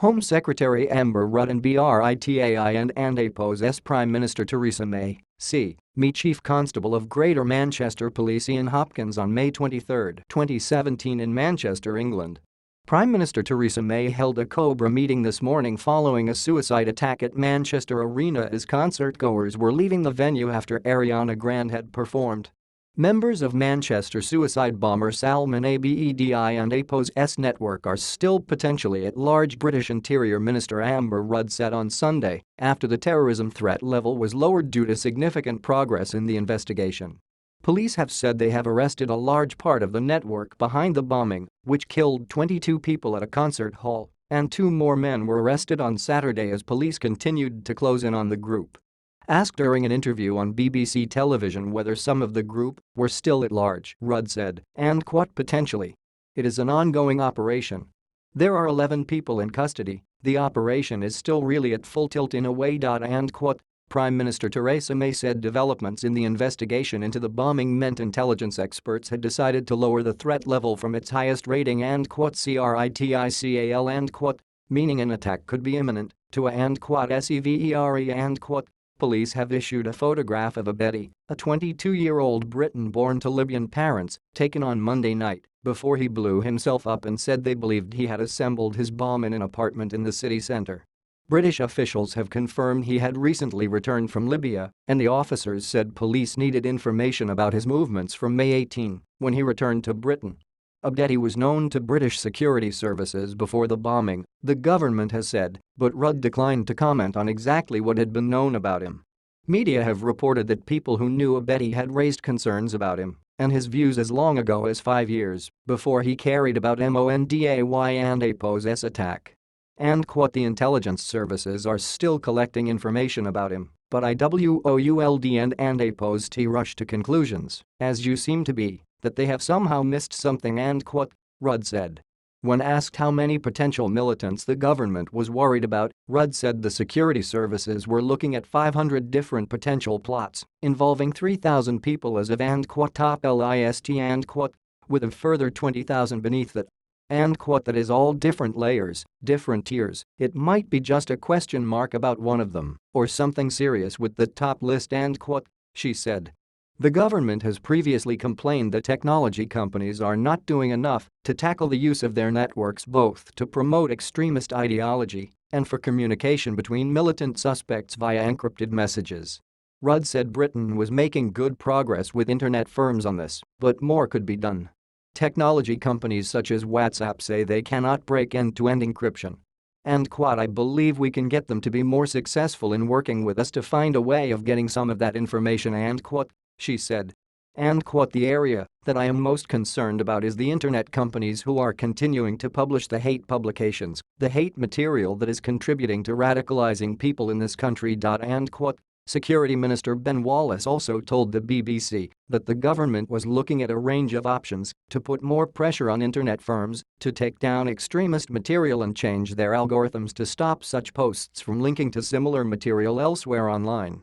Home Secretary Amber Rudd and Britain and APO's Prime Minister Theresa May, me Chief Constable of Greater Manchester Police Ian Hopkins on May 23, 2017 in Manchester, England. Prime Minister Theresa May held a Cobra meeting this morning following a suicide attack at Manchester Arena as concertgoers were leaving the venue after Ariana Grande had performed. Members of Manchester suicide bomber Salman Abedi and APO's network are still potentially at large, British Interior Minister Amber Rudd said on Sunday, after the terrorism threat level was lowered due to significant progress in the investigation. Police have said they have arrested a large part of the network behind the bombing, which killed 22 people at a concert hall, and 2 more men were arrested on Saturday as police continued to close in on the group. Asked during an interview on BBC television whether some of the group were still at large, Rudd said, and quote, potentially. It is an ongoing operation. There are 11 people in custody. The operation is still really at full tilt in a way, and quote. Prime Minister Theresa May said developments in the investigation into the bombing meant intelligence experts had decided to lower the threat level from its highest rating and quote critical and quote, meaning an attack could be imminent, to a and quote severe and quote. Police have issued a photograph of Abedi, a 22-year-old Briton born to Libyan parents, taken on Monday night before he blew himself up, and said they believed he had assembled his bomb in an apartment in the city centre. British officials have confirmed he had recently returned from Libya, and the officers said police needed information about his movements from May 18 when he returned to Britain. Abedi was known to British security services before the bombing, the government has said, but Rudd declined to comment on exactly what had been known about him. Media have reported that people who knew Abedi had raised concerns about him and his views as long ago as 5 years before he carried about Monday and APO's attack. And quote, the intelligence services are still collecting information about him, but IWOULD and APO's rush to conclusions, as you seem to be, that they have somehow missed something and quote, Rudd said. When asked how many potential militants the government was worried about, Rudd said the security services were looking at 500 different potential plots involving 3,000 people as of and quote top list and quote, with a further 20,000 beneath that. And quote, that is all different layers, different tiers. It might be just a question mark about one of them, or something serious with the top list and quote, she said. The government has previously complained that technology companies are not doing enough to tackle the use of their networks both to promote extremist ideology and for communication between militant suspects via encrypted messages. Rudd said Britain was making good progress with internet firms on this, but more could be done. Technology companies such as WhatsApp say they cannot break end-to-end encryption. And quote, I believe we can get them to be more successful in working with us to find a way of getting some of that information and quote, she said. And quote, the area that I am most concerned about is the internet companies who are continuing to publish the hate publications, the hate material that is contributing to radicalizing people in this country. And quote. Security Minister Ben Wallace also told the BBC that the government was looking at a range of options to put more pressure on internet firms to take down extremist material and change their algorithms to stop such posts from linking to similar material elsewhere online.